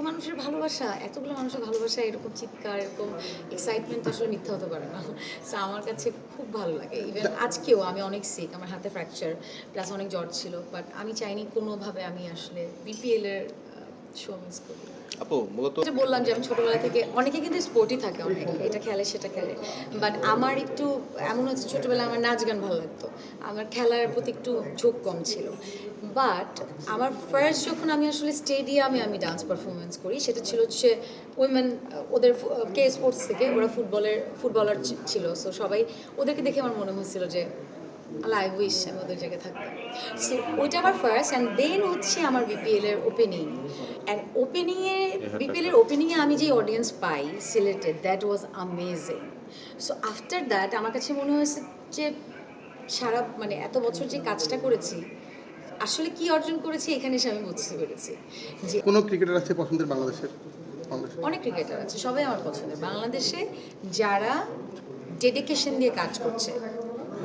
মানুষের ভালোবাসা, এতগুলো মানুষের ভালোবাসা, এরকম চিৎকার, এরকম এক্সাইটমেন্ট আসলে মিথ্যা হতে পারে না। সো আমার কাছে খুব ভালো লাগে। ইভেন আজকেও আমি অনেক সিক, আমার হাতে ফ্র্যাকচার প্লাস অনেক জ্বর ছিল, বাট আমি চাইনি কোনোভাবে আমি আসলে বিপিএল এর শো মিস করি। আপু মূলত যেটা বললাম যে আমি ছোটবেলা থেকে, অনেকে কিন্তু স্পোর্টই থাকে, অনেক এটা খেলে সেটা খেলে, বাট আমার একটু এমন হচ্ছে ছোটবেলায় আমার নাচ গান ভালো লাগতো, আমার খেলার প্রতি একটু ঝোঁক কম ছিল। বাট আমার ফার্স্ট যখন আমি আসলে স্টেডিয়ামে আমি ডান্স পারফরমেন্স করি, সেটা ছিল হচ্ছে উইমেন, ওদের কে স্পোর্টস থেকে, ওরা ফুটবলার ছিল। সো সবাই ওদেরকে দেখে আমার মনে হয়েছিল যে আল্লাহ, আই উইশ আমি ওদের জায়গায় থাকতাম। সো ওইটা আমার ফার্স্ট, অ্যান্ড দেন হচ্ছে আমার বিপিএল এর ওপেনিং। অ্যান্ড বিপিএল এর ওপেনিংয়ে আমি যে অডিয়েন্স পাই সিলেটে, that was amazing. So after that আমার কাছে মনে হয়েছে যে সারা মানে এত বছর যে কাজটা করেছি, আসলে কি অর্জন করেছি এখানে এসে আমি বুঝতে পেরেছি যে কোনো ক্রিকেটার আছে পছন্দের বাংলাদেশের? অনেক ক্রিকেটার আছে, সবাই আমার পছন্দের বাংলাদেশে, যারা ডেডিকেশন দিয়ে কাজ করছে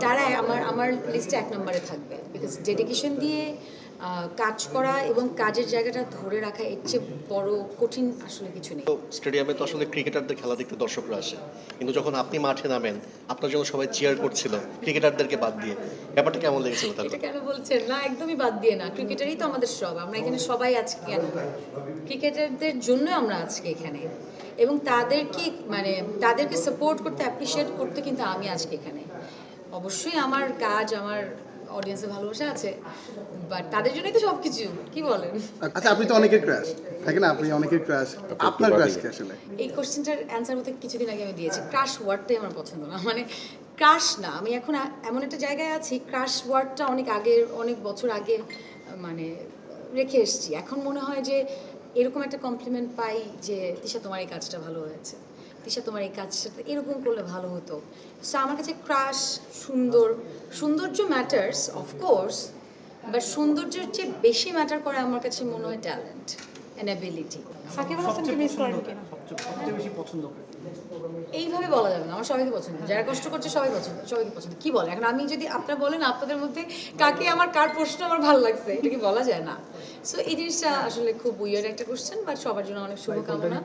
তারা আমার লিস্টে 1 নম্বরে থাকবে। বিকজ ডেডিকেশন দিয়ে কাজ করা এবং কাজের জায়গাটা ধরে রাখা, এর চেয়ে বড় কঠিন আসলে কিছু নেই। স্টেডিয়ামে তো আসলে ক্রিকেটারদের খেলা দেখতে দর্শকরা আসে, কিন্তু যখন আপনি মাঠে নামেন আপনার জন্য সবাই চিয়ার করছিল ক্রিকেটারদেরকে বাদ দিয়ে, ব্যাপারটা কেমন লেগেছিল এটা তাহলে? কেন বলছেন? না, একদমই বাদ দিয়ে না, ক্রিকেটারই তো আমাদের সব। আমরা এখানে সবাই আজকে কেন, ক্রিকেটারদের জন্য আমরা আজকে এখানে, এবং তাদেরকে মানে তাদেরকে সাপোর্ট করতে, অ্যাপ্রিসিয়েট করতে কিন্তু আমি আজকে এখানে। অবশ্যই আমার কাজ, আমার অডিয়েন্সের ভালোবাসা আছে, বাট তাদের জন্যই তো সব কিছু, কি বলেন? আচ্ছা, আপনি তো অনেকের ক্রাশ থাকে না, আপনি অনেকের ক্রাশ, আপনার ক্রাশ কি আসলে? এই কোশ্চেনটার অ্যান্সার হতে কিছুদিন আগে আমি দিয়েছি। ক্রাশ ওয়ার্ডটাই আমার পছন্দ না, মানে ক্রাশ না, আমি এখন এমন একটা জায়গায় আছি, ক্রাশ ওয়ার্ডটা অনেক আগে, অনেক বছর আগে মানে রেখে এসেছি। এখন মনে হয় যে এরকম একটা কমপ্লিমেন্ট পাই যে তিশা তোমার এই কাজটা ভালো হয়েছে, তিশা তোমার এই কাজটা এরকম করলে ভালো হতো। সো আমার কাছে ক্রাশ, সৌন্দর্য ম্যাটার্স অফকোর্স, বাট সৌন্দর্যের চেয়ে বেশি ম্যাটার করে আমার কাছে মনে হয় talent and ability. Shakib Al হাসানকে মিস করেন কিনা? এইভাবে বলা যাবে না, আমার সবাইকে পছন্দ, যারা কষ্ট করছে সবাই পছন্দ, সবাইকে পছন্দ। কি বলে এখন, আমি যদি আপনারা বলেন আপনাদের মধ্যে কাকে আমার কার প্রশ্ন আমার ভালো লাগছে, এটা কি বলা যায় না? সো এই জিনিসটা আসলে খুব উইয়ার্ড একটা কোশ্চেন, বাট সবার জন্য অনেক শুভকামনা,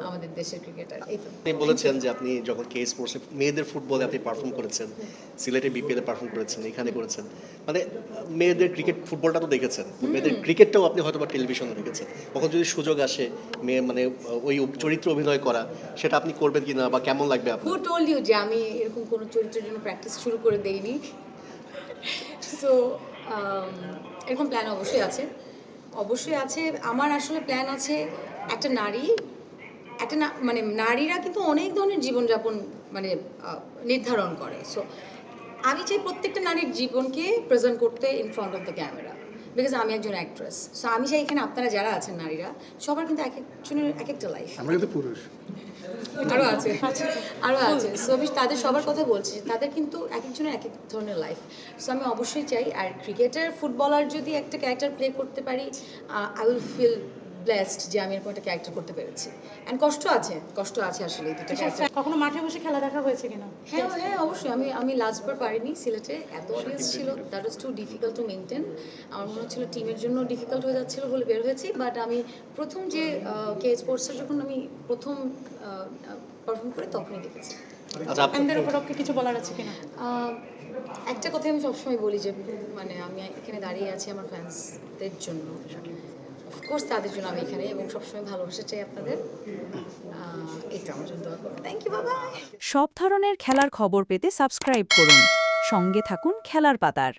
আমাদের দেশের ক্রিকেটার। এই তো আপনি বলেছেন যে আপনি যখন কে স্পোর্টসে মেয়েদের ফুটবলে আপনি পারফর্ম করেছেন, সিলেটে বিপিএলে পারফর্ম করেছেন, এখানে করেছেন, মানে মেয়েদের ক্রিকেট ফুটবলটা তো দেখেছেন, মেয়েদের ক্রিকেটটাও আপনি হয়তো বা টেলিভিশনে দেখেছেন, তখন যদি সুযোগ আসে মেয়ে মানে ওই চরিত্র অভিনয় করা, সেটা আপনি করবেন কিনা বা কেমন লাগবে হু আপনার? টোল্ড ইউ যে আমি এরকম কোনো চরিত্রের জন্য প্র্যাকটিস শুরু করে দেইনি। সো এরকম প্ল্যান অবশ্যই আছে, অবশ্যই আছে। আমার আসলে প্ল্যান আছে একটা নারী, মানে নারীরা কিন্তু অনেক ধরনের জীবনযাপন মানে নির্ধারণ করে। সো আমি চাই প্রত্যেকটা নারীর জীবনকে প্রেজেন্ট করতে in front of the camera, because আমি একজন অ্যাক্ট্রেস। সো আমি চাই এখানে আপনারা যারা আছেন নারীরা, সবার কিন্তু এক একজনের এক একটা লাইফ, আমরা কিন্তু পুরুষ। আরও আছে, আরও আছে। সো আমি তাদের সবার কথা বলছি, তাদের কিন্তু এক একজনের এক এক ধরনের লাইফ। সো আমি অবশ্যই চাই, আর ক্রিকেটার ফুটবলার যদি একটা ক্যারেক্টার প্লে করতে পারি, আই উইল ফিল ব্লেসড যে আমি এরকম একটা ক্যারেক্টার করতে পেরেছি। অ্যান্ড কষ্ট আছে আসলে এই দুটো ক্যারেক্টার। কখনো মাঠে বসে খেলা দেখা হয়েছে কিনা? হ্যাঁ হ্যাঁ, অবশ্যই। আমি লাস্টবার পারিনি, সিলেটে এত অডিয়েন্স ছিল, that was too difficult to maintain. আমার মনে হচ্ছিল টিমের জন্য ডিফিকাল্ট হয়ে যাচ্ছিল বলে বের হয়েছি, বাট আমি প্রথম যে কে স্পোর্টসের যখন আমি প্রথম পারফর্ম করি তখনই দেখেছি। আচ্ছা ফ্যানদের উপলক্ষে কিছু বলার আছে কিনা? একটা কথা আমি সবসময় বলি যে মানে আমি এখানে দাঁড়িয়ে আছি আমার ফ্যান্সদের জন্য, অফকোর্স তাদের জন্য আমি এখানে, এবং সবসময় ভালোবাসা চাই আপনাদের। এটা আমার জন্য দোয়া করবেন। থ্যাংক ইউ, বাবা। সব ধরনের খেলার খবর পেতে সাবস্ক্রাইব করুন। সঙ্গে থাকুন খেলার পাতার।